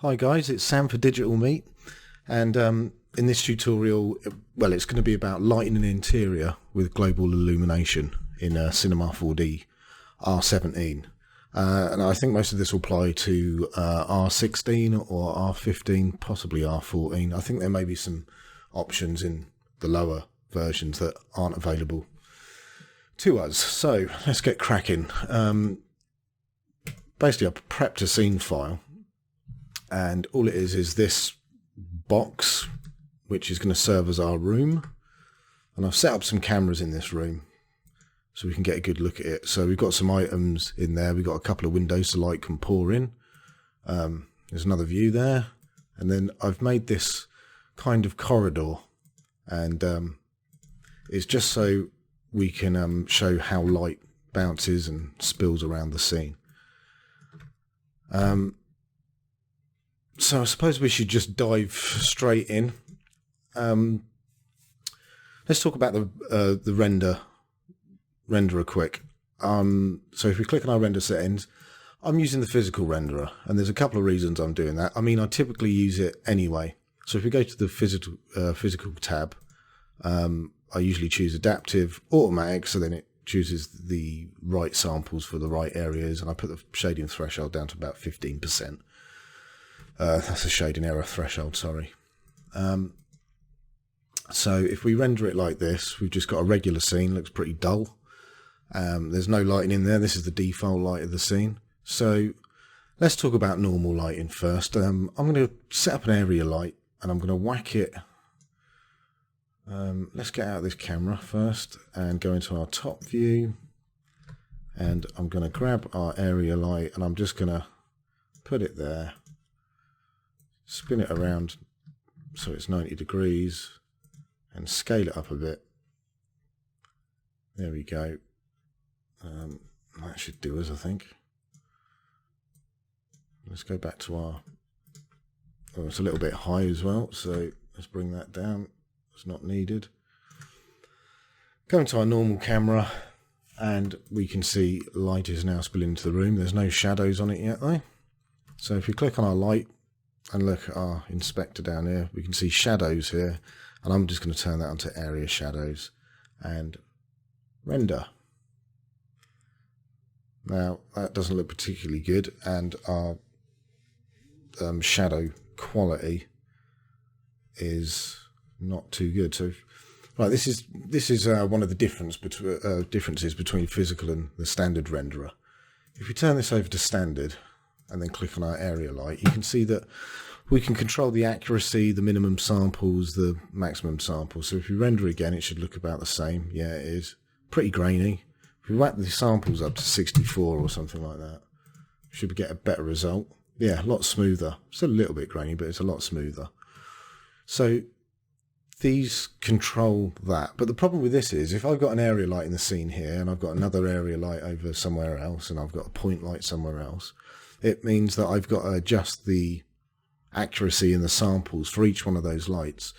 Hi guys, it's Sam for Digital Meat, and in this tutorial, well, it's going to be about lighting an interior with Global Illumination in Cinema 4D R17. And I think most of this will apply to R16 or R15, possibly R14. I think there may be some options in the lower versions that aren't available to us. So let's get cracking. Basically, I've prepped a scene file. And all it is this box, which is going to serve as our room. And I've set up some cameras in this room so we can get a good look at it. So we've got some items in there. We've got a couple of windows so light can pour in. There's another view there. And then I've made this kind of corridor. And it's just so we can show how light bounces and spills around the scene. So I suppose we should just dive straight in. Let's talk about the renderer quick. So if we click on our render settings, I'm using the physical renderer, and there's a couple of reasons I'm doing that. I mean, I typically use it anyway. So if we go to the physical tab, I usually choose adaptive, automatic, so then it chooses the right samples for the right areas, and I put the shading threshold down to about 15%. That's a shading error threshold, sorry. So if we render it like this, we've just got a regular scene, looks pretty dull. There's no lighting in there, this is the default light of the scene. So let's talk about normal lighting first. I'm going to set up an area light and I'm going to whack it. Let's get out of this camera first and go into our top view. And I'm going to grab our area light and I'm just going to put it there. Spin it around so it's 90 degrees and scale it up a bit. There we go. That should do us, I think. Let's go back to our... Oh, it's a little bit high as well, so let's bring that down. It's not needed. Go into our normal camera and we can see light is now spilling into the room. There's no shadows on it yet though. So if we click on our light, and look at our inspector down here, we can see shadows here, and I'm just going to turn that onto area shadows and render. Now that doesn't look particularly good, and our shadow quality is not too good. So right, this is one of the differences between physical and the standard renderer. If we turn this over to standard and then click on our area light, you can see that we can control the accuracy, the minimum samples, the maximum samples. So if we render again, it should look about the same. Yeah, it is. Pretty grainy. If we whack the samples up to 64 or something like that, we should get a better result. Yeah, a lot smoother. Still a little bit grainy, but it's a lot smoother. So these control that. But the problem with this is, if I've got an area light in the scene here, and I've got another area light over somewhere else, and I've got a point light somewhere else, it means that I've got to adjust the accuracy in the samples for each one of those lights,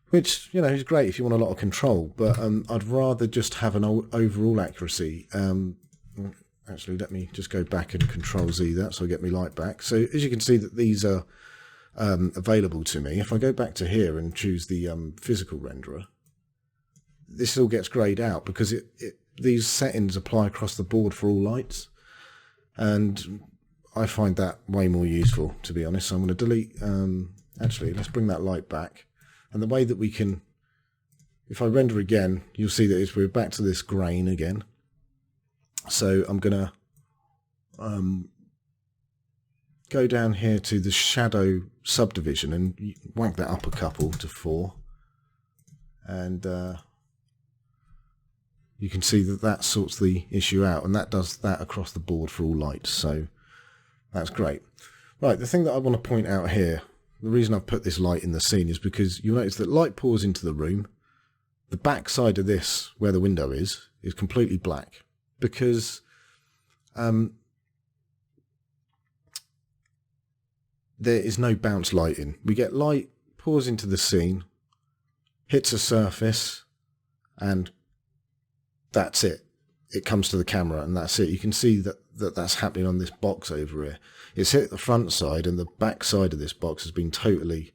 which, you know, is great if you want a lot of control, but I'd rather just have an overall accuracy. Actually, let me just go back and Control Z that so I get my light back. So as you can see that these are available to me. If I go back to here and choose the physical renderer, this all gets grayed out because these settings apply across the board for all lights, and I find that way more useful, to be honest. So I'm going to delete, actually, let's bring that light back. And the way that we can, if I render again, you'll see that we're back to this grain again. So I'm going to go down here to the shadow subdivision and whack that up a couple to 4. And you can see that sorts the issue out, and that does that across the board for all lights. So that's great. Right, the thing that I want to point out here, the reason I've put this light in the scene is because you'll notice that light pours into the room. The back side of this, where the window is completely black because there is no bounce lighting. We get light, pours into the scene, hits a surface, and that's it. It comes to the camera and that's it. You can see that that's happening on this box over here. It's hit the front side, and the back side of this box has been totally,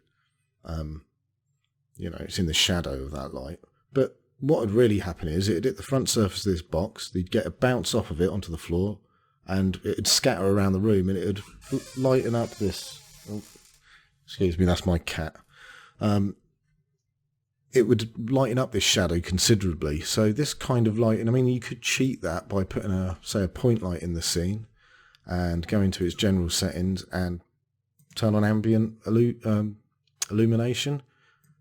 it's in the shadow of that light. But what would really happen is it'd hit the front surface of this box, you'd get a bounce off of it onto the floor, and it'd scatter around the room, and it'd lighten up this... Oh, excuse me, that's my cat. It would lighten up this shadow considerably. So this kind of lighting, I mean, you could cheat that by putting a point light in the scene and go into its general settings and turn on ambient illumination,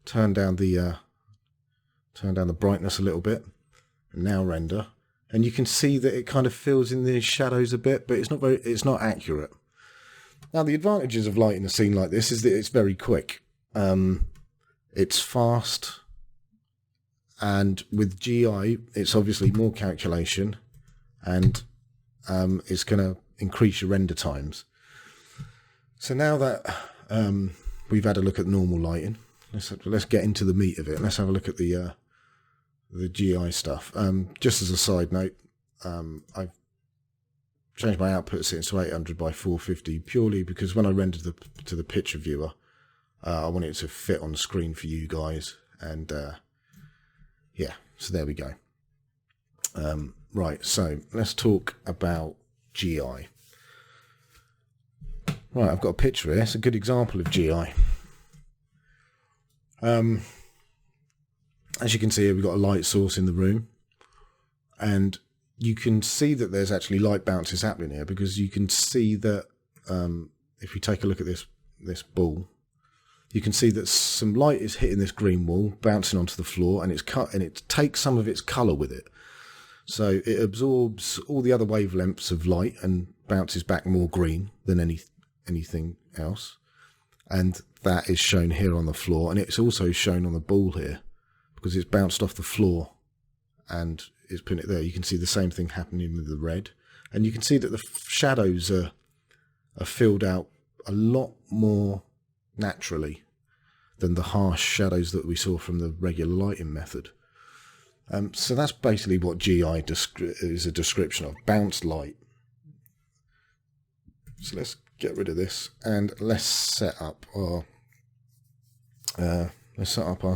turn down the brightness a little bit, and now render. And you can see that it kind of fills in the shadows a bit, but it's not accurate. Now, the advantages of lighting a scene like this is that it's very quick. It's fast, and with GI, it's obviously more calculation, and it's going to increase your render times. So now that we've had a look at normal lighting, let's get into the meat of it. Let's have a look at the GI stuff. Just as a side note, I've changed my output settings to 800 by 450 purely because when I rendered to the picture viewer, I want it to fit on the screen for you guys, and yeah, so there we go. Right, so let's talk about GI. Right, I've got a picture here. It's a good example of GI. As you can see here, we've got a light source in the room, and you can see that there's actually light bounces happening here because you can see that if you take a look at this ball, you can see that some light is hitting this green wall, bouncing onto the floor, and it takes some of its colour with it. So it absorbs all the other wavelengths of light and bounces back more green than anything else. And that is shown here on the floor, and it's also shown on the ball here because it's bounced off the floor and it's putting it there. You can see the same thing happening with the red, and you can see that the shadows are filled out a lot more naturally than the harsh shadows that we saw from the regular lighting method. So that's basically what GI is a description of, bounced light. So let's get rid of this and let's set up our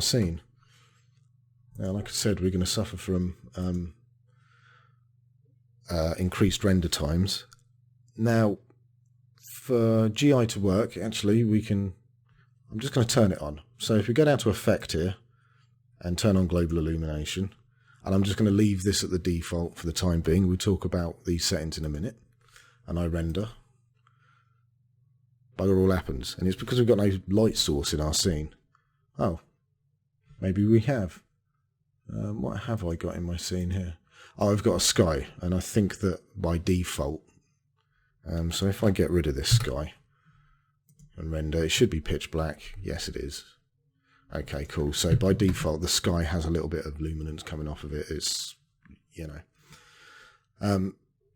scene. Now, like I said, we're going to suffer from increased render times. Now, for GI to work, actually, I'm just going to turn it on. So if we go down to Effect here and turn on Global Illumination, and I'm just going to leave this at the default for the time being. We'll talk about these settings in a minute. And I render. Bugger all happens. And it's because we've got no light source in our scene. Oh, maybe we have. What have I got in my scene here? Oh, I've got a sky, and I think that by default, so if I get rid of this sky and render, it should be pitch black. Yes, it is. Okay, cool. So by default, the sky has a little bit of luminance coming off of it. It's,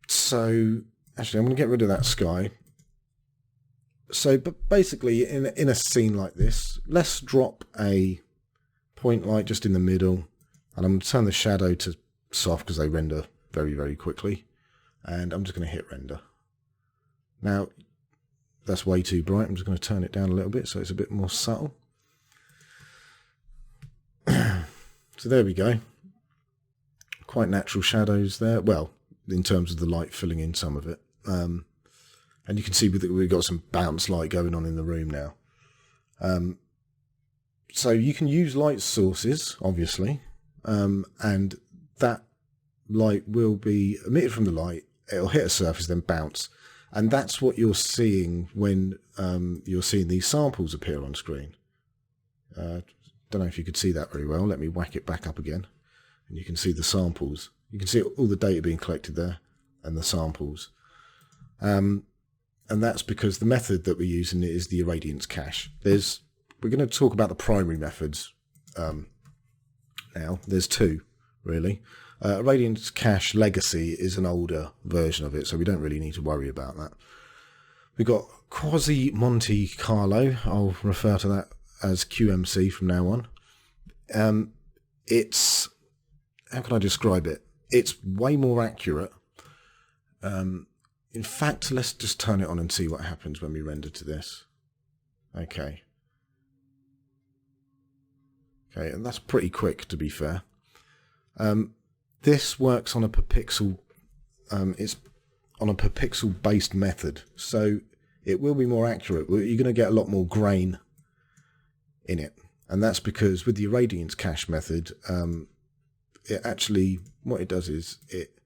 so actually, I'm going to get rid of that sky. So, but basically, in a scene like this, let's drop a point light just in the middle, and I'm going to turn the shadow to soft because they render very, very quickly, and I'm just going to hit render. Now, that's way too bright. I'm just going to turn it down a little bit so it's a bit more subtle. So there we go. Quite natural shadows there. Well, in terms of the light filling in some of it. And you can see we've got some bounce light going on in the room now. So you can use light sources, obviously, and that light will be emitted from the light. It'll hit a surface, then bounce. And that's what you're seeing when you're seeing these samples appear on screen. Don't know if you could see that very well. Let me whack it back up again. And you can see the samples. You can see all the data being collected there and the samples. And that's because the method that we're using is the Irradiance Cache. We're going to talk about the primary methods now. There's two, really. Irradiance Cache Legacy is an older version of it, so we don't really need to worry about that. We've got Quasi Monte Carlo. I'll refer to that as QMC from now on. It's, how can I describe it? It's way more accurate. in fact, let's just turn it on and see what happens when we render to this. Okay. Okay, and that's pretty quick, to be fair. This works on a per pixel. It's on a per pixel based method, so it will be more accurate. You're going to get a lot more grain in it, and that's because with the Irradiance Cache method, it actually, what it does is it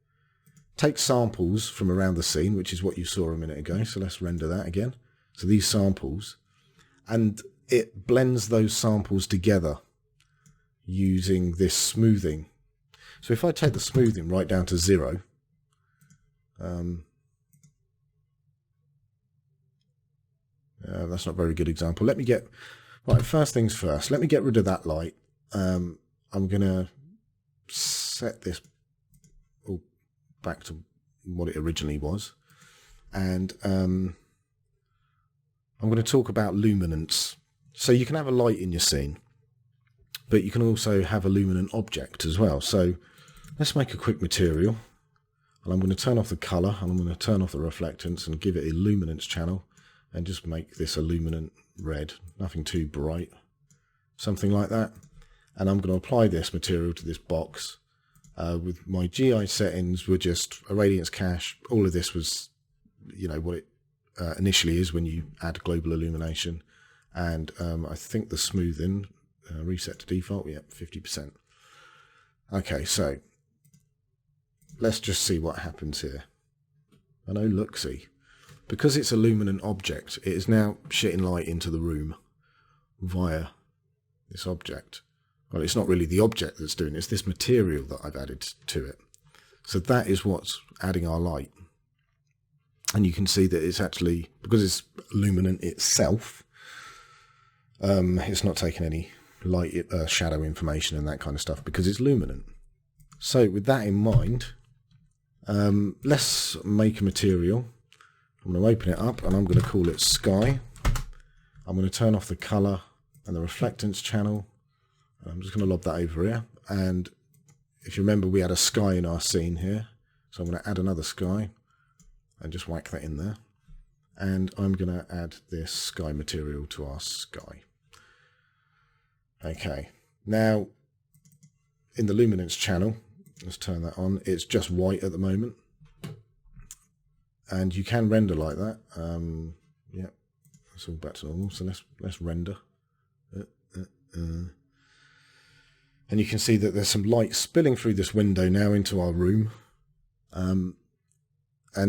takes samples from around the scene, which is what you saw a minute ago. So let's render that again. So these samples, and it blends those samples together using this smoothing. So if I take the smoothing right down to 0, that's not a very good example. Let me get, right, first things first, let me get rid of that light. I'm going to set this all back to what it originally was. And I'm going to talk about luminance. So you can have a light in your scene, but you can also have a luminant object as well. So let's make a quick material. And I'm going to turn off the colour, and I'm going to turn off the reflectance and give it a luminance channel and just make this a luminant red, nothing too bright, something like that. And I'm going to apply this material to this box. With my GI settings were just Irradiance Cache. All of this was, you know, what it initially is when you add Global Illumination. And I think the smoothing, reset to default, yeah, 50%. Okay, so let's just see what happens here. I know, look, see. Because it's a luminant object, it is now shitting light into the room via this object. Well, it's not really the object that's doing it, it's this material that I've added to it. So that is what's adding our light. And you can see that it's actually, because it's luminant itself, it's not taking any light, shadow information and that kind of stuff because it's luminant. So with that in mind, let's make a material. I'm going to open it up and I'm going to call it Sky. I'm going to turn off the colour and the reflectance channel. I'm just going to lob that over here. And if you remember, we had a sky in our scene here. So I'm going to add another sky and just whack that in there. And I'm going to add this sky material to our sky. Okay. Now, in the luminance channel, let's turn that on. It's just white at the moment. And you can render like that. Yeah, that's all back to normal. So let's render. And you can see that there's some light spilling through this window now into our room. And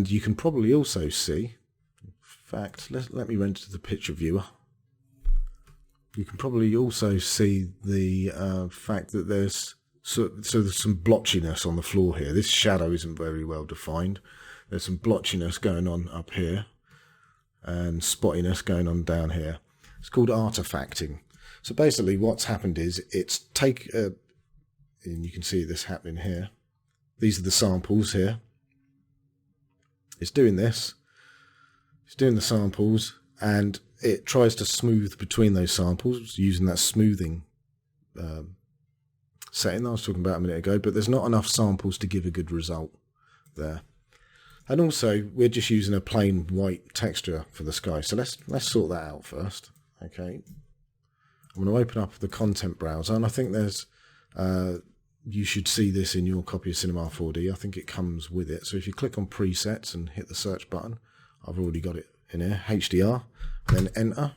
you can probably also see, in fact, let me render to the picture viewer. You can probably also see the fact that there's there's some blotchiness on the floor here. This shadow isn't very well defined. There's some blotchiness going on up here and spottiness going on down here. It's called artifacting. So basically what's happened is it's and you can see this happening here. These are the samples here. It's doing this. It's doing the samples and it tries to smooth between those samples using that smoothing setting that I was talking about a minute ago, but there's not enough samples to give a good result there. And also, we're just using a plain white texture for the sky. So let's sort that out first. Okay. I'm going to open up the content browser, and I think there's, you should see this in your copy of Cinema 4D. I think it comes with it. So if you click on presets and hit the search button, I've already got it in here, HDR, and then enter.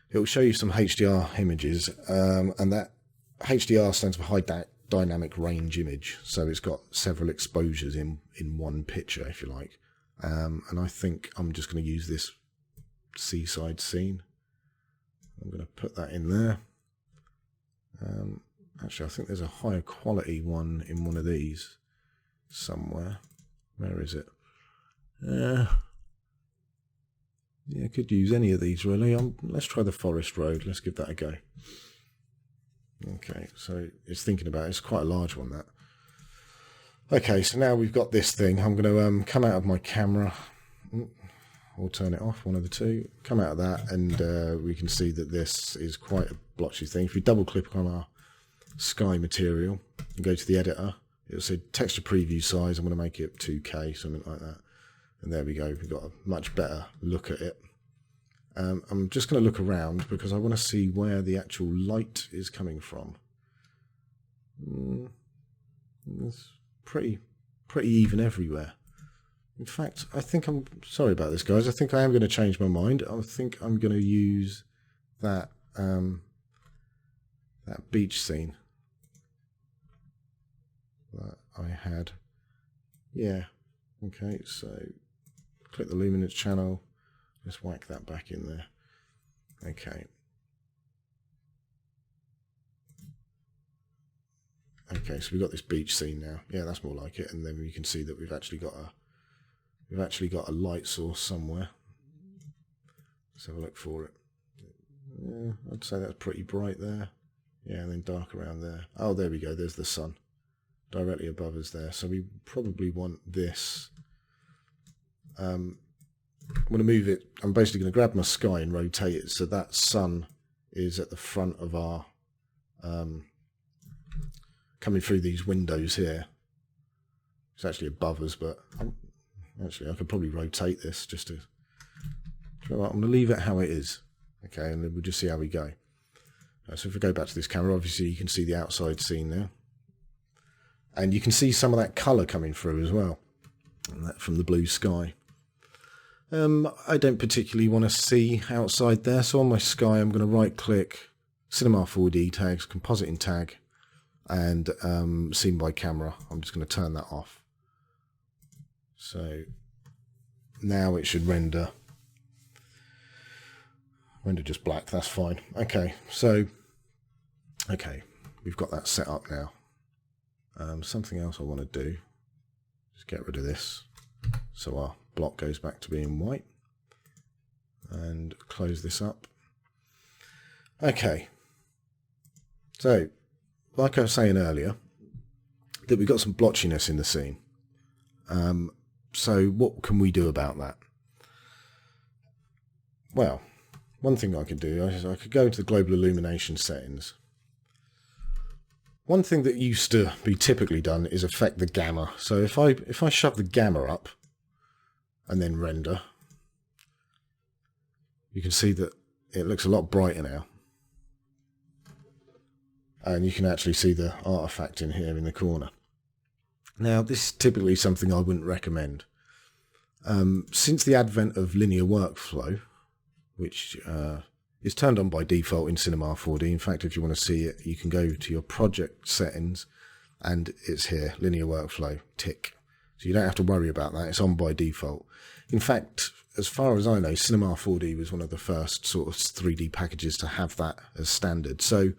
It will show you some HDR images, and that HDR stands for high dynamic range image, so it's got several exposures in one picture, if you like. And I think I'm just going to use this seaside scene. I'm going to put that in there. Actually, I think there's a higher quality one in one of these somewhere. Where is it? Yeah, I could use any of these really. Let's try the Forest Road. Let's give that a go. Okay, so it's thinking about it. It's quite a large one, that. Okay, so now we've got this thing. I'm going to come out of my camera or turn it off, one of the two. Come out of that, and we can see that this is quite a blotchy thing. If we double click on our sky material and go to the editor, it'll say texture preview size. I'm going to make it 2K, something like that. And there we go, we've got a much better look at it. I'm just going to look around because I want to see where the actual light is coming from. It's pretty even everywhere. In fact, I think I'm sorry about this, guys. I think I am going to change my mind. I think I'm going to use that that beach scene that I had. Yeah. Okay. So click the Luminance channel. Just whack that back in there. Okay. Okay, so we've got this beach scene now. Yeah, that's more like it. And then you can see that we've actually got a light source somewhere. Let's have a look for it. Yeah, I'd say that's pretty bright there. Yeah, and then dark around there. Oh, there we go. There's the sun directly above us there. So we probably want this. I'm going to move it. I'm basically going to grab my sky and rotate it so that sun is at the front of our coming through these windows here. It's actually above us, but actually I could probably rotate this just to. I'm going to leave it how it is. Okay, and then we'll just see how we go. So if we go back to this camera, obviously you can see the outside scene now, and you can see some of that colour coming through as well, and that from the blue sky. I don't particularly want to see outside there, so on my sky I'm going to right click, Cinema 4D tags, compositing tag, and scene by camera. I'm just going to turn that off. So now it should render just black. That's fine. Okay, so we've got that set up now. Something else I want to do, just get rid of this so our block goes back to being white, and close this up. Okay, so like I was saying earlier, that we've got some blotchiness in the scene. So what can we do about that? Well, one thing I could do is I could go into the Global Illumination settings. One thing that used to be typically done is affect the gamma. So if I shove the gamma up and then render, you can see that it looks a lot brighter now. And you can actually see the artifact in here in the corner. Now, this is typically something I wouldn't recommend. Since the advent of linear workflow, which is turned on by default in Cinema 4D. In fact, if you want to see it, you can go to your project settings, and it's here, linear workflow, tick. So you don't have to worry about that. It's on by default. In fact, as far as I know, Cinema 4D was one of the first sort of 3D packages to have that as standard. So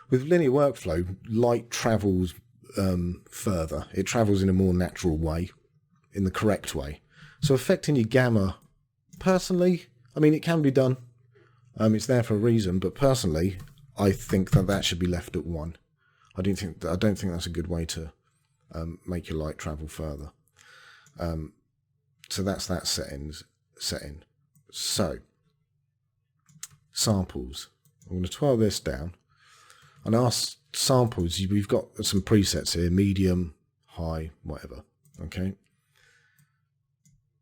with linear workflow, light travels further. It travels in a more natural way, in the correct way. So affecting your gamma, personally, I mean, it can be done. It's there for a reason, but personally, I think that should be left at 1. I don't think that's a good way to make your light travel further. So that's that setting. So samples. I'm going to twirl this down, and our samples, we've got some presets here: medium, high, whatever. Okay.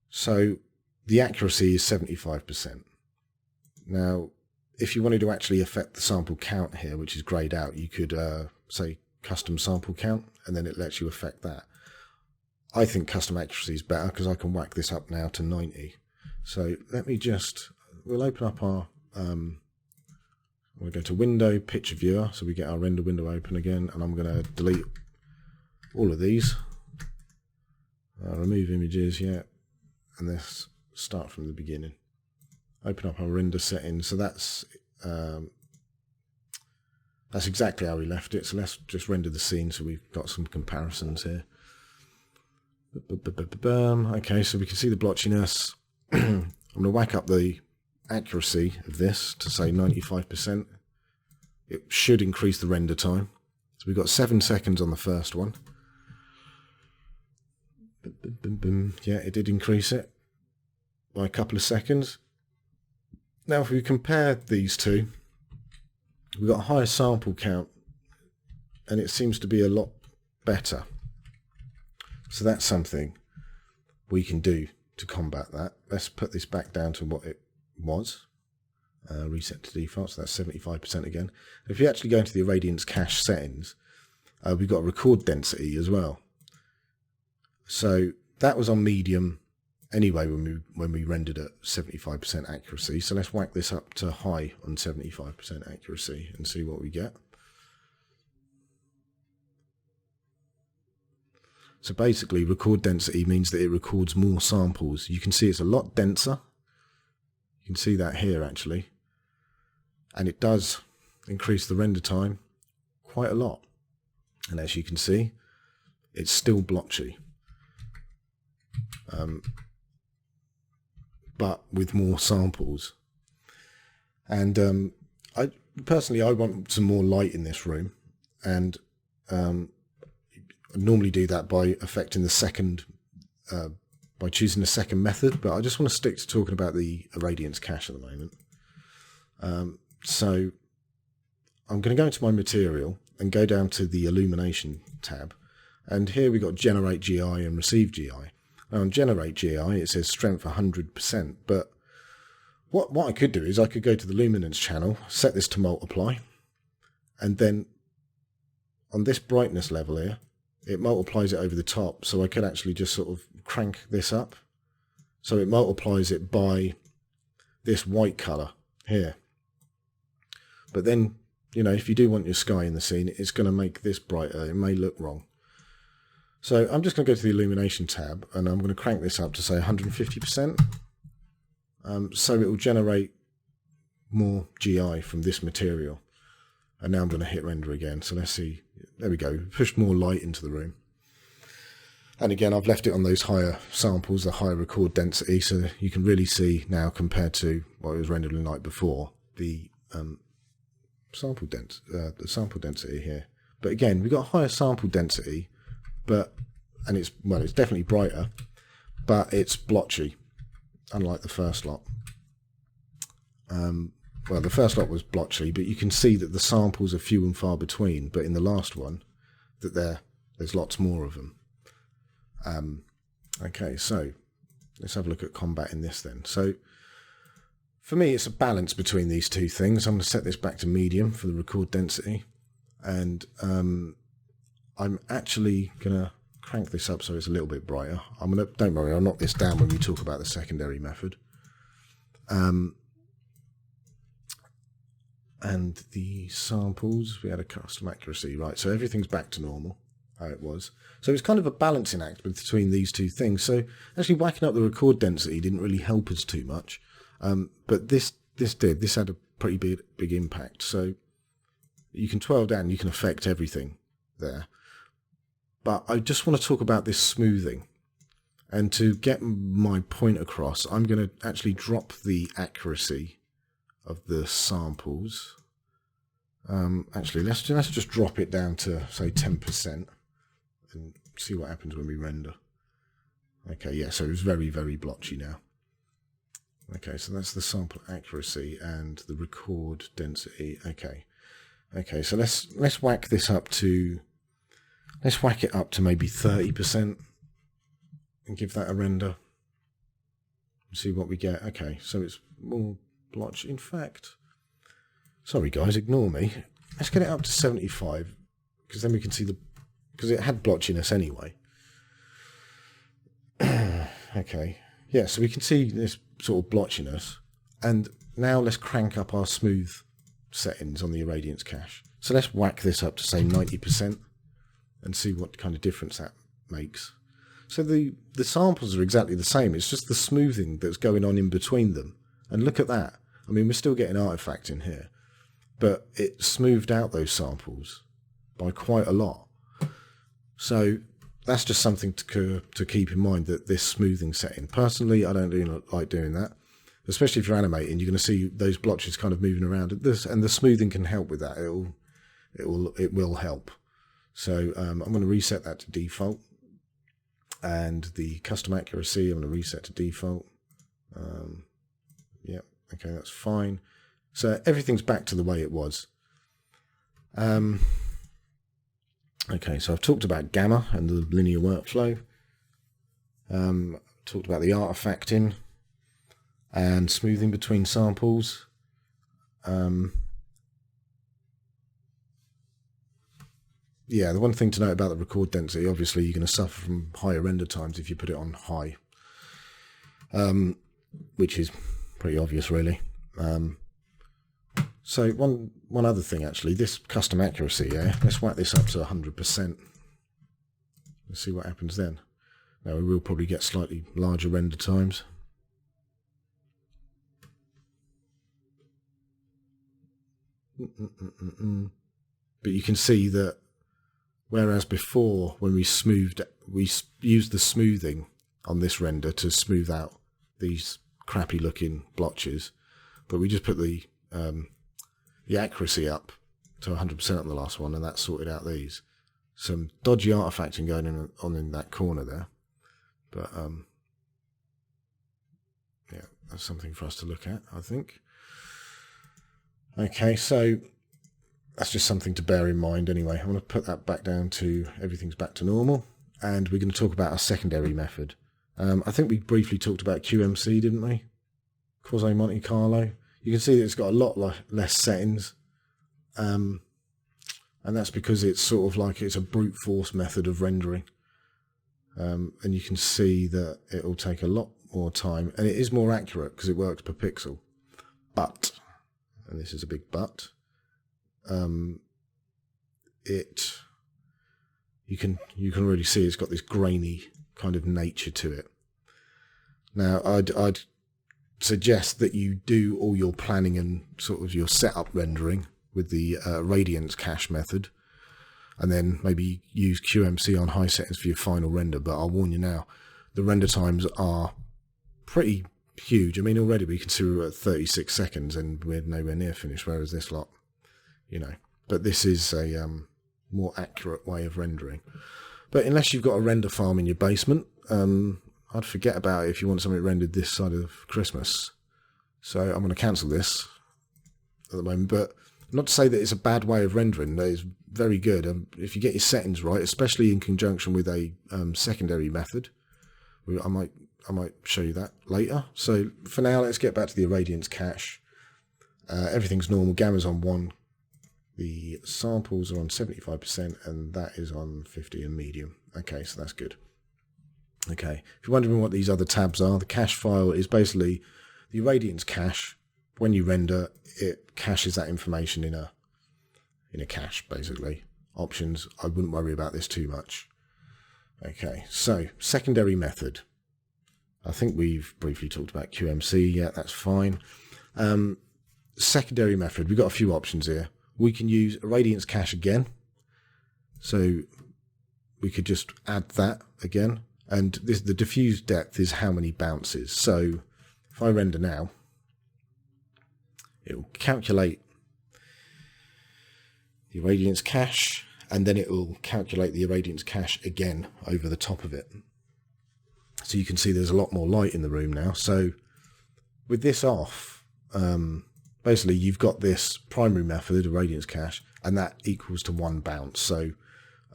So the accuracy is 75%. Now, if you wanted to actually affect the sample count here, which is grayed out, you could say custom sample count, and then it lets you affect that. I think custom accuracy is better because I can whack this up now to 90. So let me we'll open up our, we'll go to Window, Picture Viewer, so we get our render window open again, and I'm going to delete all of these. Remove images, yeah, and this start from the beginning. Open up our render settings. So that's exactly how we left it. So let's just render the scene so we've got some comparisons here. Okay, so we can see the blotchiness. I'm going to whack up the accuracy of this to say 95%. It should increase the render time. So we've got 7 seconds on the first one. Yeah, it did increase it by a couple of seconds. Now, if we compare these two, we've got a higher sample count, and it seems to be a lot better. So that's something we can do to combat that. Let's put this back down to what it was. Reset to default, so that's 75% again. If you actually go into the Irradiance Cache settings, we've got record density as well. So that was on medium anyway when we rendered at 75% accuracy. So let's whack this up to high on 75% accuracy and see what we get. So basically, record density means that it records more samples. You can see it's a lot denser. You can see that here actually. And it does increase the render time quite a lot. And as you can see, it's still blotchy. But with more samples. And I want some more light in this room. And I normally do that by affecting the second, by choosing the second method, but I just want to stick to talking about the Irradiance Cache at the moment. So I'm going to go into my material and go down to the Illumination tab, and here we've got Generate GI and Receive GI. Now on Generate GI it says strength 100%, but what I could do is I could go to the Luminance channel, set this to multiply, and then on this brightness level here, it multiplies it over the top, so I could actually just sort of crank this up. So it multiplies it by this white colour here. But then, you know, if you do want your sky in the scene, it's going to make this brighter. It may look wrong. So I'm just going to go to the Illumination tab, and I'm going to crank this up to say 150%. So it will generate more GI from this material. And now I'm going to hit render again. So let's see. There we go. Pushed more light into the room. And again, I've left it on those higher samples, the higher record density, so you can really see now compared to what it was rendering like before, the sample density here. But again, we've got higher sample density, and it's definitely brighter, but it's blotchy, unlike the first lot. Well, the first lot was blotchy, but you can see that the samples are few and far between. But in the last one, that there's lots more of them. Okay, so let's have a look at combating this then. So for me, it's a balance between these two things. I'm going to set this back to medium for the record density, and I'm actually going to crank this up so it's a little bit brighter. Don't worry, I'll knock this down when we talk about the secondary method. And the samples, we had a custom accuracy, right? So everything's back to normal, how it was. So it's kind of a balancing act between these two things. So actually whacking up the record density didn't really help us too much. But this had a pretty big impact. So you can 12 down, you can affect everything there. But I just want to talk about this smoothing. And to get my point across, I'm going to actually drop the accuracy of the samples. Actually, let's just drop it down to say 10% and see what happens when we render. Okay, yeah, so it's very, very blotchy now. Okay, so that's the sample accuracy and the record density. Okay, so let's whack this up to it up to maybe 30% and give that a render. See what we get. Okay, so it's more blotch. In fact, sorry guys, ignore me. Let's get it up to 75, because then we can see because it had blotchiness anyway. Okay, yeah, so we can see this sort of blotchiness, and now let's crank up our smooth settings on the Irradiance Cache. So let's whack this up to say 90% and see what kind of difference that makes. So the samples are exactly the same, it's just the smoothing that's going on in between them. And look at that. I mean, we're still getting artifact in here, but it smoothed out those samples by quite a lot. So that's just something to keep in mind, that this smoothing setting. Personally, I don't really like doing that, especially if you're animating. You're going to see those blotches kind of moving around. And the smoothing can help with that. It will help. So I'm going to reset that to default, and the custom accuracy I'm going to reset to default. Yep. Okay, that's fine. So everything's back to the way it was. Okay, so I've talked about gamma and the linear workflow. talked about the artifacting and smoothing between samples. Yeah, the one thing to note about the record density, obviously you're going to suffer from higher render times if you put it on high, which is pretty obvious really. So one other thing actually, this custom accuracy, let's whack this up to 100%. Let's see what happens then. Now we will probably get slightly larger render times. But you can see that whereas before when we used the smoothing on this render to smooth out these crappy looking blotches, but we just put the accuracy up to 100% on the last one, and that sorted out these. Some dodgy artifacting going on in that corner there, but yeah, that's something for us to look at, I think. Okay, so that's just something to bear in mind anyway. I'm going to put that back down to everything's back to normal, and we're going to talk about our secondary method. I think we briefly talked about QMC, didn't we? Quasi Monte Carlo. You can see that it's got a lot less settings, and that's because it's sort of like it's a brute force method of rendering. And you can see that it will take a lot more time, and it is more accurate because it works per pixel. But, and this is a big but, you can really see it's got this grainy kind of nature to it. Now I'd suggest that you do all your planning and sort of your setup rendering with the Irradiance Cache method, and then maybe use QMC on high settings for your final render. But I'll warn you now, the render times are pretty huge. I mean, already we can see we're at 36 seconds and we're nowhere near finished, whereas this lot, you know. But this is a more accurate way of rendering. But unless you've got a render farm in your basement, I'd forget about it if you want something rendered this side of Christmas. So I'm going to cancel this at the moment. But not to say that it's a bad way of rendering. That is very good. If you get your settings right, especially in conjunction with a secondary method, I might show you that later. So for now, let's get back to the Irradiance Cache. Everything's normal. Gamma's on 1. The samples are on 75%, and that is on 50 and medium. Okay, so that's good. Okay, if you're wondering what these other tabs are, the cache file is basically the Irradiance Cache. When you render, it caches that information in a cache, basically. Options, I wouldn't worry about this too much. Okay, so secondary method. I think we've briefly talked about QMC. Yeah, that's fine. Secondary method, we've got a few options here. We can use Irradiance Cache again. So we could just add that again. And the diffuse depth is how many bounces. So if I render now, it will calculate the Irradiance Cache, and then it will calculate the Irradiance Cache again over the top of it. So you can see there's a lot more light in the room now. So with this off, basically you've got this primary method, Irradiance Cache, and that equals to 1 bounce. So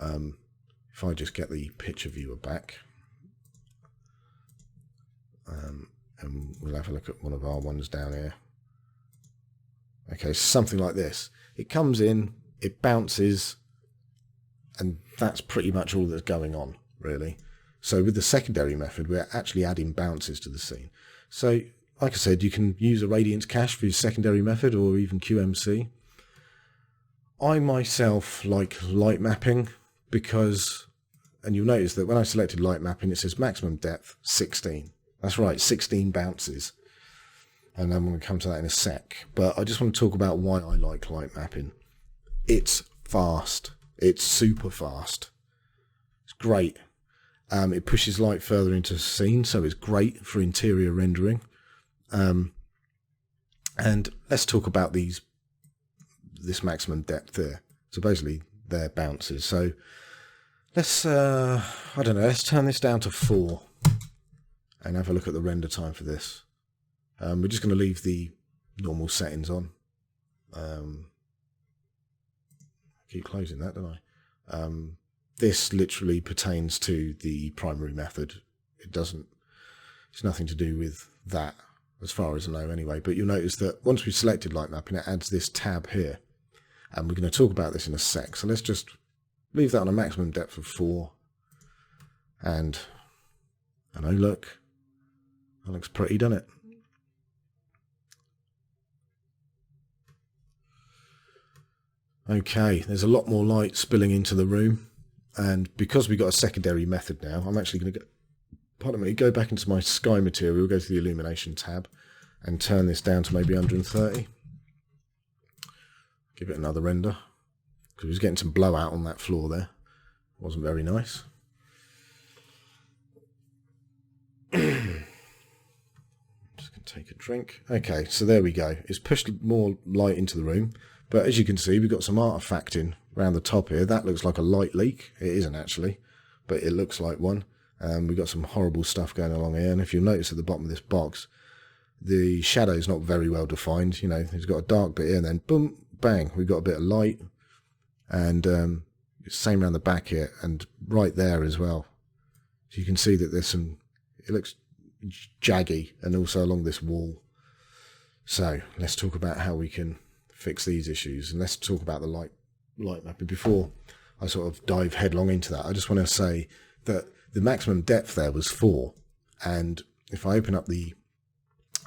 if I just get the picture viewer back, and we'll have a look at one of our ones down here. Okay, something like this. It comes in, it bounces, and that's pretty much all that's going on, really. So with the secondary method, we're actually adding bounces to the scene. So, like I said, you can use Irradiance Cache for your secondary method, or even QMC. I myself like light mapping because, and you'll notice that when I selected light mapping, it says maximum depth 16. That's right, 16 bounces. And I'm going to come to that in a sec. But I just want to talk about why I like light mapping. It's fast. It's super fast. It's great. It pushes light further into the scene, so it's great for interior rendering. And let's talk about this maximum depth there. So basically, they're bounces. So let's, let's turn this down to 4 and have a look at the render time for this. We're just going to leave the normal settings on. Keep closing that, don't I? This literally pertains to the primary method. It doesn't It's nothing to do with that, as far as I know anyway. But you'll notice that once we've selected light mapping, it adds this tab here. And we're going to talk about this in a sec. So let's just leave that on a maximum depth of 4. And oh, look, that looks pretty, doesn't it? Okay, there's a lot more light spilling into the room. And because we've got a secondary method now, I'm actually going to go back into my sky material, go to the illumination tab, and turn this down to maybe 130. Give it another render, because we was getting some blowout on that floor there. Wasn't very nice. Just going to take a drink. Okay, so there we go. It's pushed more light into the room, but as you can see, we've got some artifacting around the top here. That looks like a light leak. It isn't actually, but it looks like one. We've got some horrible stuff going along here, and if you'll notice at the bottom of this box, the shadow's not very well defined. You know, it's got a dark bit here, and then boom, bang, we've got a bit of light, and same around the back here, and right there as well. So you can see that there's some, it looks jaggy, and also along this wall. So let's talk about how we can fix these issues, and let's talk about the light mapping. Before I sort of dive headlong into that, I just want to say that the maximum depth there was 4, and if I open up the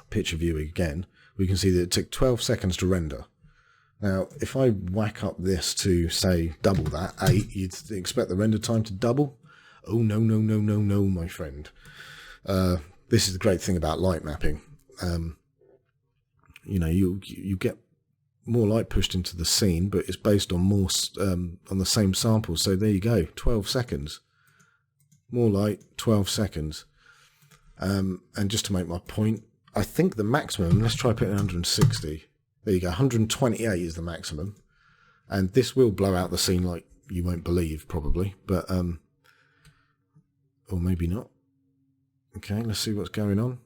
picture view again, we can see that it took 12 seconds to render. Now, if I whack up this to, say, double that, 8, you'd expect the render time to double. Oh, no, no, no, no, no, my friend. This is the great thing about light mapping. You know, you get more light pushed into the scene, but it's based on more on the same sample. So there you go, 12 seconds. More light, 12 seconds. And just to make my point, I think the maximum, let's try putting 160. There you go, 128 is the maximum. And this will blow out the scene like you won't believe, probably. But, or maybe not. Okay, let's see what's going on.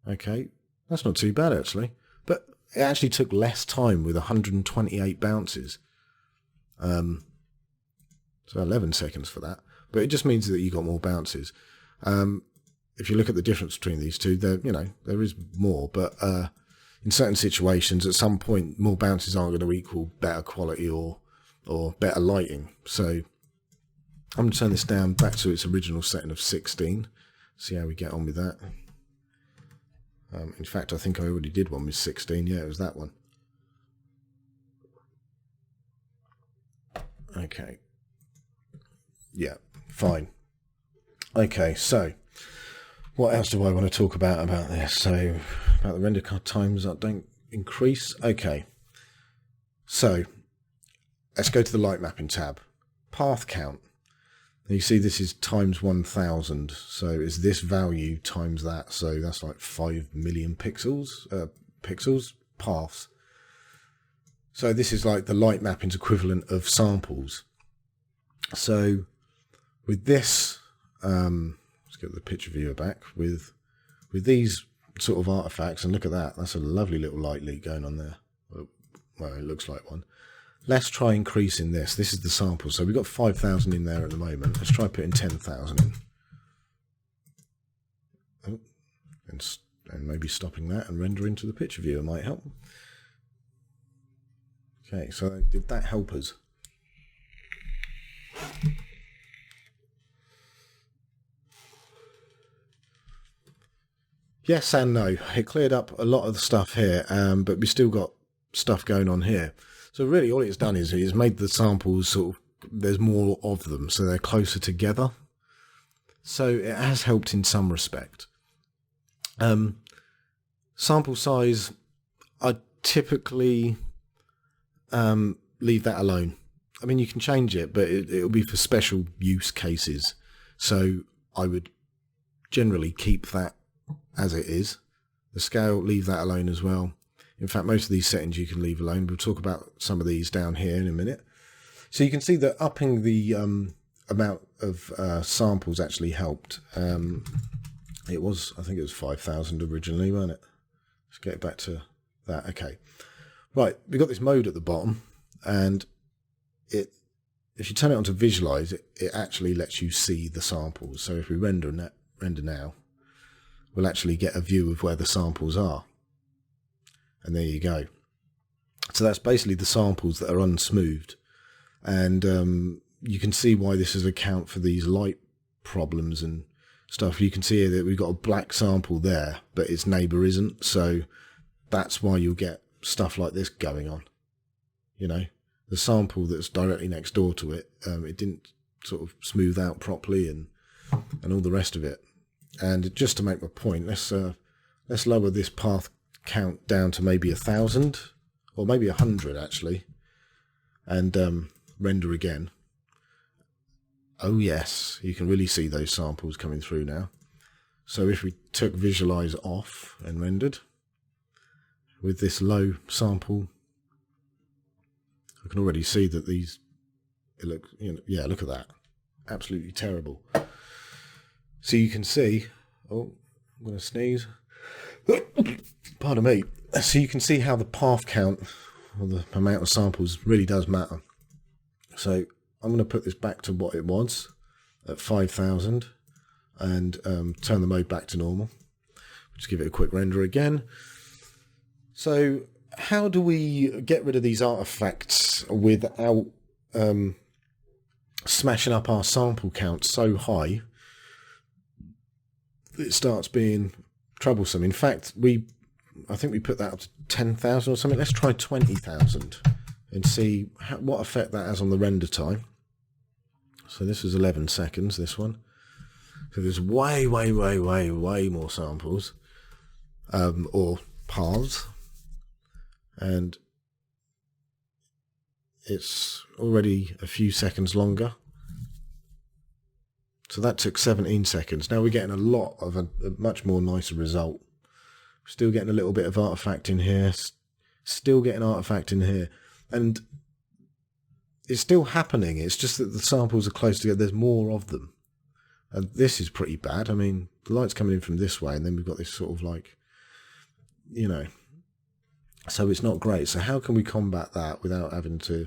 Okay, that's not too bad, actually. But it actually took less time with 128 bounces. So 11 seconds for that. But it just means that you got more bounces. If you look at the difference between these two, there, you know, there is more. But in certain situations, at some point, more bounces aren't going to equal better quality or better lighting. So I'm going to turn this down back to its original setting of 16. See how we get on with that. In fact, I think I already did one with 16. Yeah, it was that one. Okay. Yeah, fine. Okay, so what else do I want to talk about this? So, about the render times that don't increase. Okay. So, let's go to the light mapping tab. Path count. You see this is times 1000, so is this value times that, so that's like 5 million pixels, paths. So this is like the light mapping's equivalent of samples. So with this, let's get the picture viewer back, with these sort of artifacts, and look at that, that's a lovely little light leak going on there. Well, it looks like one. Let's try increasing this. This is the sample. So we've got 5,000 in there at the moment. Let's try putting 10,000 in. Oh, and maybe stopping that and rendering to the picture viewer might help. Okay, so did that help us? Yes and no. It cleared up a lot of the stuff here, but we still got stuff going on here. So really all it's done is it's made the samples sort of, there's more of them, so they're closer together. So it has helped in some respect. Sample size, I typically leave that alone. I mean, you can change it, but it'll be for special use cases. So I would generally keep that as it is. The scale, leave that alone as well. In fact, most of these settings you can leave alone. We'll talk about some of these down here in a minute. So you can see that upping the amount of samples actually helped. It was, I think it was 5,000 originally, wasn't it? Let's get back to that. Okay. Right, we've got this mode at the bottom, and if you turn it on to visualize, it actually lets you see the samples. So if we render now, we'll actually get a view of where the samples are. And there you go. So that's basically the samples that are unsmoothed. And you can see why this is account for these light problems and stuff. You can see here that we've got a black sample there, but its neighbour isn't. So that's why you'll get stuff like this going on. You know, the sample that's directly next door to it, it didn't sort of smooth out properly and all the rest of it. And just to make my point, let's lower this path count down to maybe 1,000 or maybe 100 actually, and render again. Oh yes, you can really see those samples coming through now. So if we took visualize off and rendered with this low sample, I can already see that these, it look, you know, yeah, look at that, absolutely terrible. So you can see, oh, I'm going to sneeze. Pardon me. So you can see how the path count, or the amount of samples, really does matter. So I'm going to put this back to what it was at 5,000 and turn the mode back to normal. Just give it a quick render again. So how do we get rid of these artifacts without smashing up our sample count so high that it starts being troublesome? In fact, I think we put that up to 10,000 or something. Let's try 20,000 and see what effect that has on the render time. So this is 11 seconds, this one. So there's way more samples, or paths. And it's already a few seconds longer. So that took 17 seconds. Now we're getting a lot of a much more nicer result. Still getting a little bit of artifact in here. Still getting artifact in here. And it's still happening. It's just that the samples are close together. There's more of them. And this is pretty bad. I mean, the light's coming in from this way, and then we've got this sort of like, you know, so it's not great. So how can we combat that without having to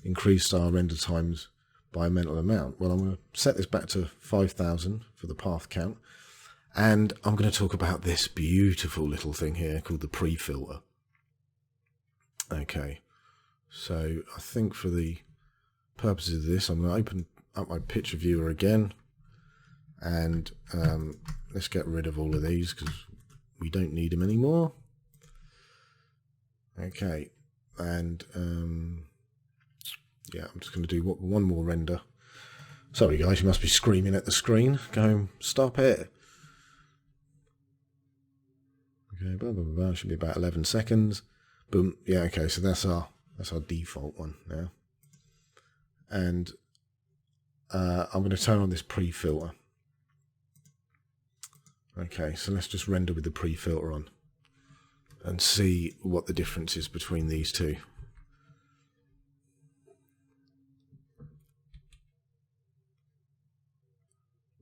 increase our render times by a mental amount? Well, I'm going to set this back to 5,000 for the path count. And I'm going to talk about this beautiful little thing here called the pre-filter. Okay, so I think for the purposes of this, I'm going to open up my picture viewer again. And let's get rid of all of these because we don't need them anymore. Okay, and yeah, I'm just going to do one more render. Sorry guys, you must be screaming at the screen, going, stop it. Okay, blah, blah, blah, blah. Should be about 11 seconds. Boom. Yeah, okay, so that's our default one now. And I'm going to turn on this pre-filter. Okay, so let's just render with the pre-filter on and see what the difference is between these two.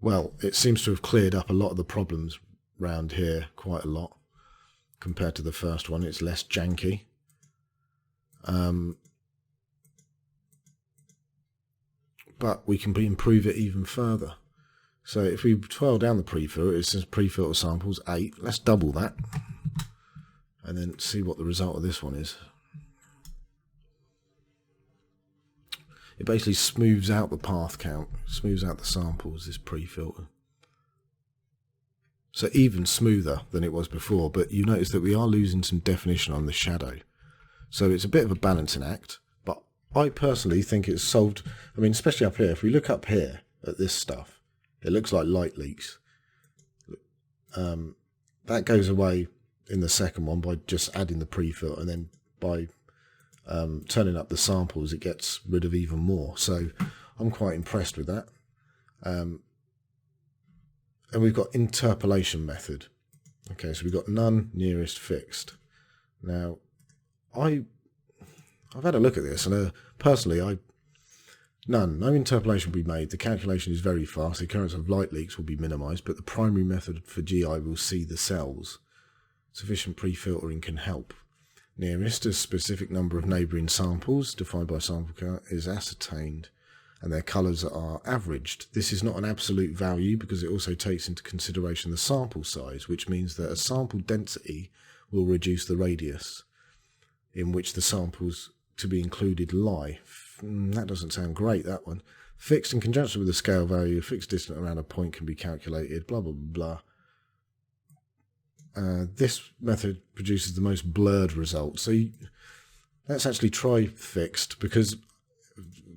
Well, it seems to have cleared up a lot of the problems around here, quite a lot, compared to the first one. It's less janky. But we can improve it even further. So if we twirl down the pre-filter, it says pre-filter samples 8. Let's double that. And then see what the result of this one is. It basically smooths out the path count, smooths out the samples, this pre-filter. So even smoother than it was before, but you notice that we are losing some definition on the shadow. So it's a bit of a balancing act, but I personally think it's solved. I mean, especially up here, if we look up here at this stuff, it looks like light leaks. That goes away in the second one by just adding the pre-filter, and then by turning up the samples, it gets rid of even more. So I'm quite impressed with that. And we've got Interpolation Method. Okay, so we've got none, nearest, fixed. Now, I've had a look at this, and personally, no interpolation will be made. The calculation is very fast. The occurrence of light leaks will be minimized, but the primary method for GI will see the cells. Sufficient pre-filtering can help. Nearest, a specific number of neighbouring samples, defined by sample count, is ascertained and their colours are averaged. This is not an absolute value because it also takes into consideration the sample size, which means that a sample density will reduce the radius in which the samples to be included lie. That doesn't sound great, that one. Fixed in conjunction with the scale value, fixed distance around a point can be calculated, blah, blah, blah. This method produces the most blurred result. So let's actually try fixed, because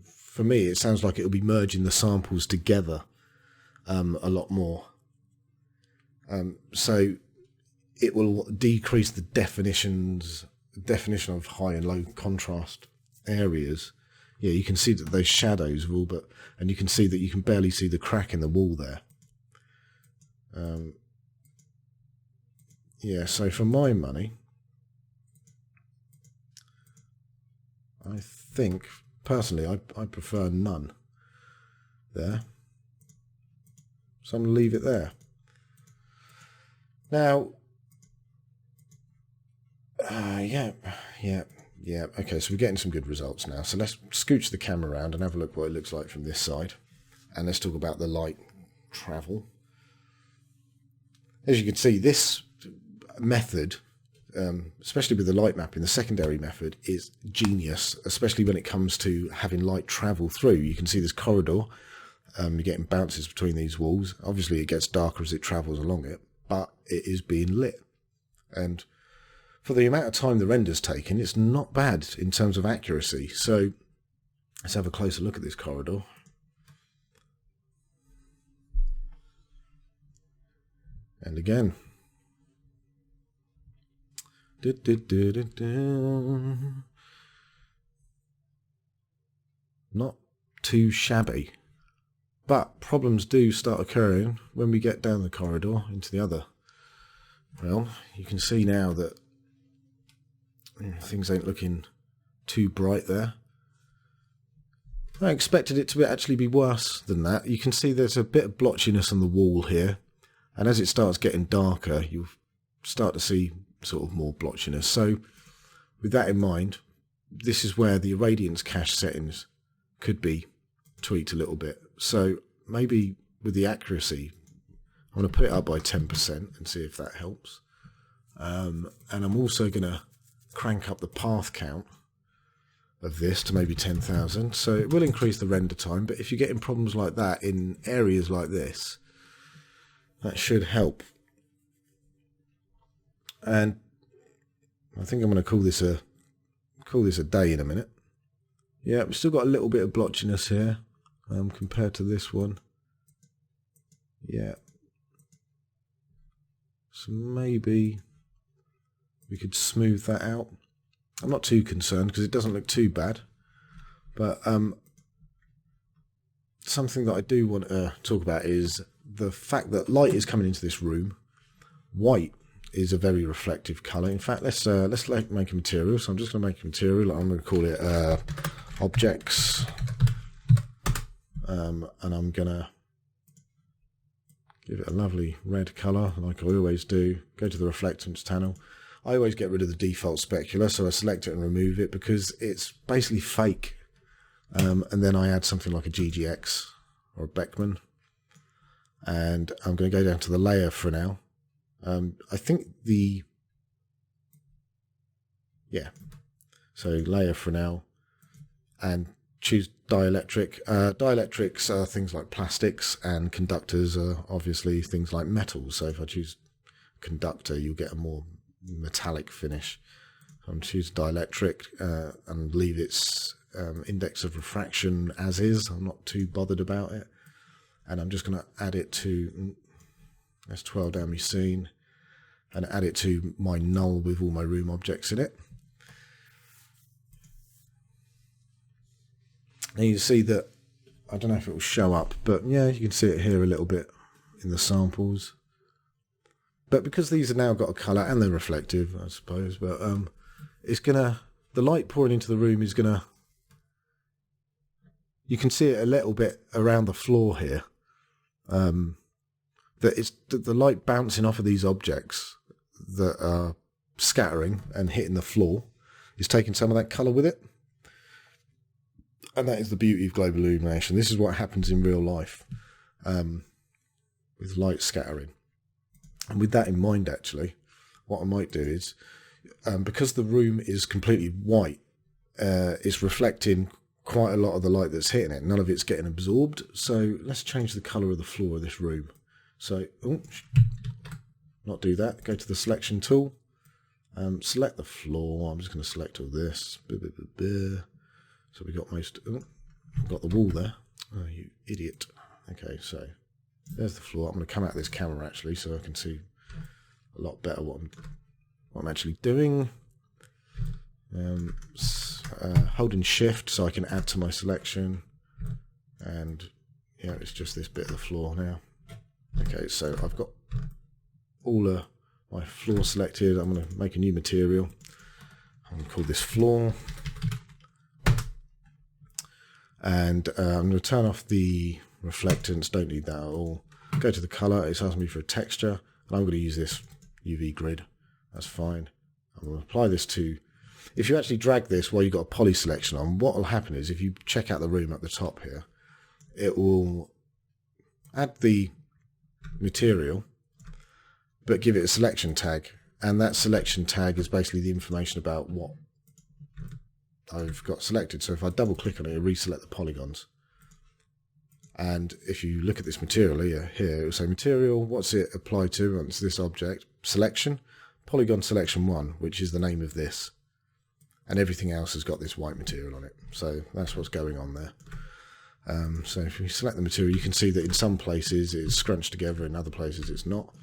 for me it sounds like it'll be merging the samples together a lot more. So it will decrease the definition of high and low contrast areas. Yeah, you can see that those shadows have all and you can see that you can barely see the crack in the wall there. Yeah, so for my money, I think, personally, I prefer none there. So I'm going to leave it there. Now, yeah, okay, so we're getting some good results now. So let's scooch the camera around and have a look what it looks like from this side. And let's talk about the light travel. As you can see, this method, especially with the light mapping, the secondary method, is genius, especially when it comes to having light travel through. You can see this corridor, you're getting bounces between these walls. Obviously it gets darker as it travels along it, but it is being lit. And for the amount of time the render's taken, it's not bad in terms of accuracy. So let's have a closer look at this corridor. And again, not too shabby, but problems do start occurring when we get down the corridor into the other realm. You can see now that things ain't looking too bright there. I expected it to actually be worse than that. You can see there's a bit of blotchiness on the wall here, and as it starts getting darker you'll start to see sort of more blotchiness. So with that in mind, this is where the Irradiance Cache settings could be tweaked a little bit. So maybe with the accuracy, I'm going to put it up by 10% and see if that helps. And I'm also going to crank up the path count of this to maybe 10,000. So it will increase the render time, but if you're getting problems like that in areas like this, that should help. And I think I'm going to call this a day in a minute. Yeah, we've still got a little bit of blotchiness here compared to this one. Yeah. So maybe we could smooth that out. I'm not too concerned because it doesn't look too bad. But something that I do want to talk about is the fact that light is coming into this room. White is a very reflective colour. In fact, let's make a material. So I'm just going to make a material. I'm going to call it objects, and I'm going to give it a lovely red colour, like I always do. Go to the reflectance panel. I always get rid of the default specular, so I select it and remove it because it's basically fake. And then I add something like a GGX or a Beckman, and I'm going to go down to the layer for now. I think so layer for now, and choose dielectric. Dielectrics are things like plastics, and conductors are obviously things like metals. So if I choose conductor, you'll get a more metallic finish. So I'm choose dielectric and leave its index of refraction as is. I'm not too bothered about it, and I'm just going to add it to, let's 12 down my scene and add it to my null with all my room objects in it. And you see that, I don't know if it will show up, but yeah, you can see it here a little bit in the samples. But because these have now got a colour and they're reflective, I suppose, but it's gonna, the light pouring into the room is gonna, you can see it a little bit around the floor here. That it's the light bouncing off of these objects that are scattering and hitting the floor is taking some of that colour with it. And that is the beauty of global illumination. This is what happens in real life with light scattering. And with that in mind, actually, what I might do is, because the room is completely white, it's reflecting quite a lot of the light that's hitting it. None of it's getting absorbed. So let's change the colour of the floor of this room. So, not do that. Go to the selection tool. Select the floor. I'm just going to select all this. So we got got the wall there. Oh, you idiot. Okay, so there's the floor. I'm going to come out of this camera actually, so I can see a lot better what I'm actually doing. Holding shift so I can add to my selection, and yeah, it's just this bit of the floor now. Okay, so I've got all my floor selected. I'm going to make a new material. I'm going to call this floor, and I'm going to turn off the reflectance. Don't need that at all. Go to the color. It's asking me for a texture, and I'm going to use this UV grid. That's fine. I'm going to apply this to. If you actually drag this while you've got a poly selection on, what will happen is if you check out the room at the top here, it will add the material but give it a selection tag, and that selection tag is basically the information about what I've got selected. So if I double click on it, it'll reselect the polygons, and if you look at this material here, it will say material, what's it applied to, and it's this object, selection, polygon selection 1, which is the name of this. And everything else has got this white material on it. So that's what's going on there. So if you select the material, you can see that in some places it's scrunched together, in other places it's not.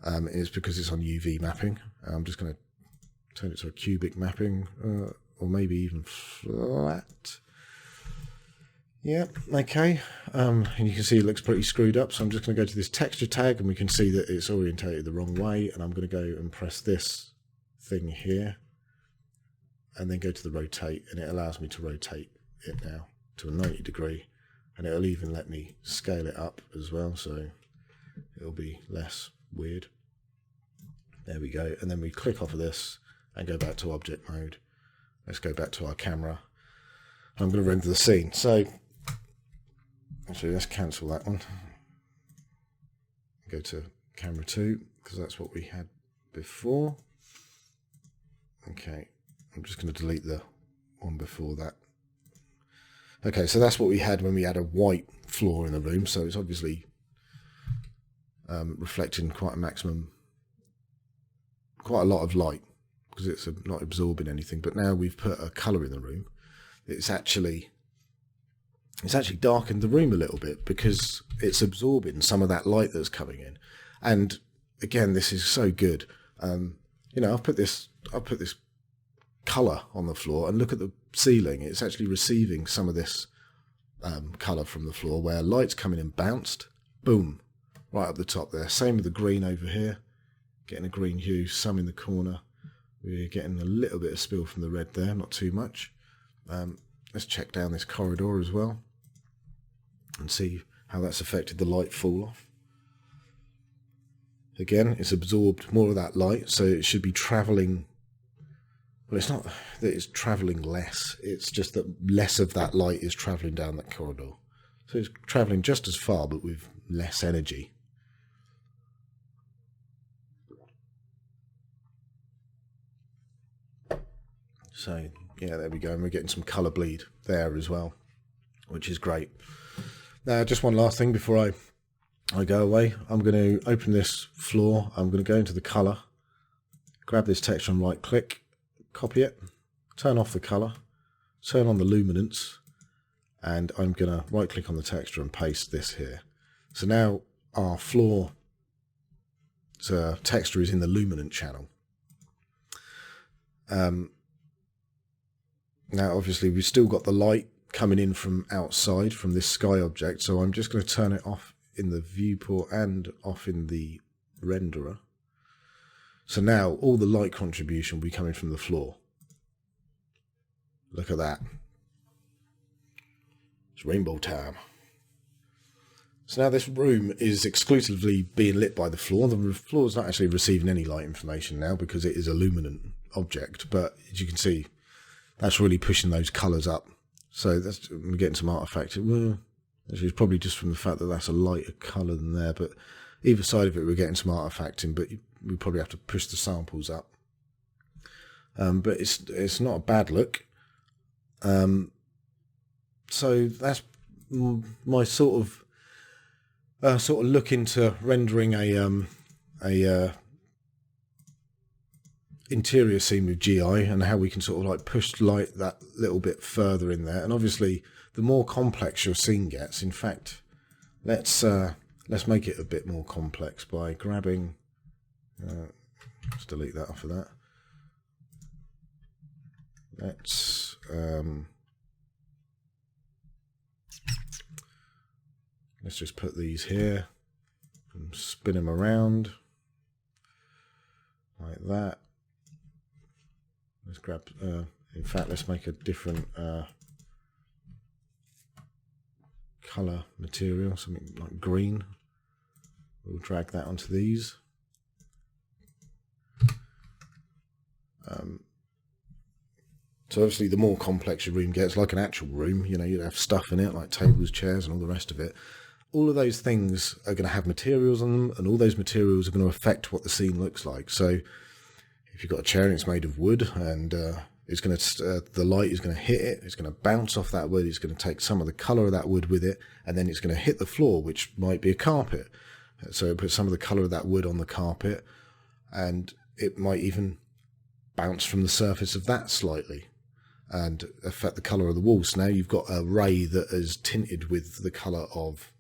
It's because it's on UV mapping. I'm just going to turn it to a cubic mapping, or maybe even flat. Yeah, okay. And you can see it looks pretty screwed up. So I'm just going to go to this texture tag, and we can see that it's orientated the wrong way. And I'm going to go and press this thing here, and then go to the rotate, and it allows me to rotate it now to a 90 degree, and it'll even let me scale it up as well, so it'll be less weird. There we go. And then we click off of this and go back to object mode. Let's go back to our camera. I'm going to render the scene. So actually, let's cancel that one. Go to camera 2, because that's what we had before. Okay. I'm just going to delete the one before that. Okay, so that's what we had when we had a white floor in the room. So it's obviously reflecting quite a lot of light, because it's not absorbing anything. But now we've put a colour in the room. It's actually darkened the room a little bit, because it's absorbing some of that light that's coming in. And again, this is so good. You know, I've put this colour on the floor, and look at the ceiling. It's actually receiving some of this colour from the floor, where light's coming in bounced, boom, right up the top there. Same with the green over here, getting a green hue, some in the corner. We're getting a little bit of spill from the red there, not too much. Let's check down this corridor as well and see how that's affected the light fall off. Again, it's absorbed more of that light, so it should be travelling. Well, it's not that it's travelling less, it's just that less of that light is travelling down that corridor. So it's travelling just as far, but with less energy. So, yeah, there we go. And we're getting some colour bleed there as well, which is great. Now, just one last thing before I go away. I'm going to open this floor. I'm going to go into the colour, grab this texture and right click, copy it, turn off the colour, turn on the luminance, and I'm going to right click on the texture and paste this here. So now our floor texture is in the luminant channel. Now obviously we've still got the light coming in from outside from this sky object, so I'm just going to turn it off in the viewport and off in the renderer. So now all the light contribution will be coming from the floor. Look at that. It's rainbow time. So now this room is exclusively being lit by the floor. The floor is not actually receiving any light information now because it is a luminant object. But as you can see, that's really pushing those colours up. So that's, we're getting some artifact. Well, actually, it's probably just from the fact that that's a lighter colour than there, but either side of it we're getting some artifacting, but we probably have to push the samples up. But it's not a bad look. So that's my sort of look into rendering a interior scene with GI, and how we can sort of like push light that little bit further in there. And obviously, the more complex your scene gets, in fact, let's make it a bit more complex by grabbing. Let's delete that off of that. Let's just put these here and spin them around like that. Let's grab, in fact, let's make a different colour material, something like green. We'll drag that onto these. So obviously the more complex your room gets, like an actual room, you know, you'd have stuff in it like tables, chairs and all the rest of it. All of those things are going to have materials on them, and all those materials are going to affect what the scene looks like. So if you've got a chair and it's made of wood, and it's going to the light is going to hit it, it's going to bounce off that wood, it's going to take some of the colour of that wood with it, and then it's going to hit the floor, which might be a carpet. So it puts some of the colour of that wood on the carpet, and it might even bounce from the surface of that slightly and affect the colour of the walls. So now you've got a ray that is tinted with the colour of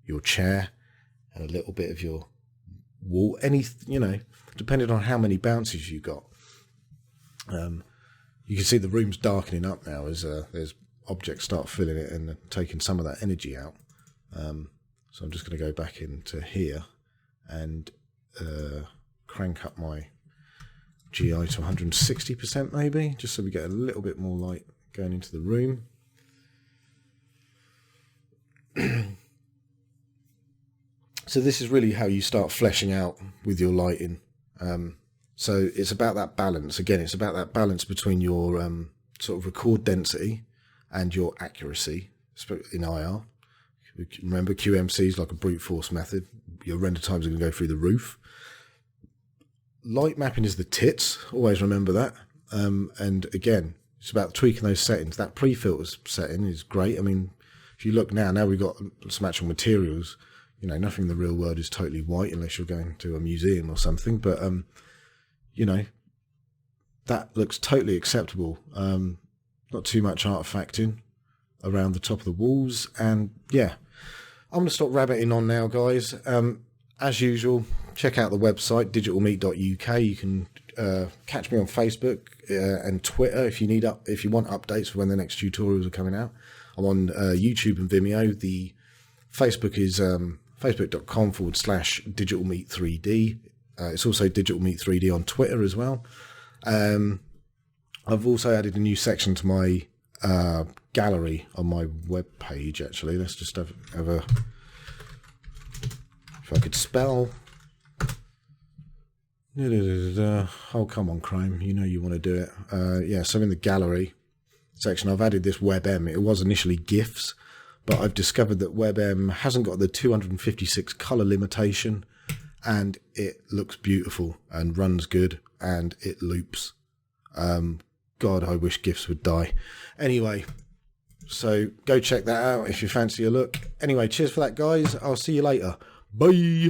your chair and a little bit of your wall, you know, depending on how many bounces you got. You can see the room's darkening up now as there's objects start filling it and taking some of that energy out. So I'm just going to go back into here and crank up my GI to 160% maybe, just so we get a little bit more light going into the room. So this is really how you start fleshing out with your lighting. So it's about that balance. Again, it's about that balance between your sort of record density and your accuracy in IR. Remember, QMC is like a brute force method. Your render times are going to go through the roof. Light mapping is the tits. Always remember that. And again, it's about tweaking those settings. That pre-filters setting is great. I mean, if you look now we've got some actual materials. You know, nothing in the real world is totally white unless you're going to a museum or something. But, you know, that looks totally acceptable. Not too much artifacting around the top of the walls. And, yeah, I'm going to stop rabbiting on now, guys. As usual, check out the website, digitalmeat.uk. You can catch me on Facebook and Twitter if you want updates for when the next tutorials are coming out. I'm on YouTube and Vimeo. The Facebook is facebook.com/digitalmeat3d. It's also digitalmeat3d on Twitter as well. I've also added a new section to my gallery on my web page, actually. Let's just have a... If I could spell... Oh, come on, Chrome. You know you want to do it. Yeah, so in the gallery section, I've added this WebM. It was initially GIFs, but I've discovered that WebM hasn't got the 256 colour limitation, and it looks beautiful and runs good, and it loops. God, I wish GIFs would die. Anyway, so go check that out if you fancy a look. Anyway, cheers for that, guys. I'll see you later. Bye.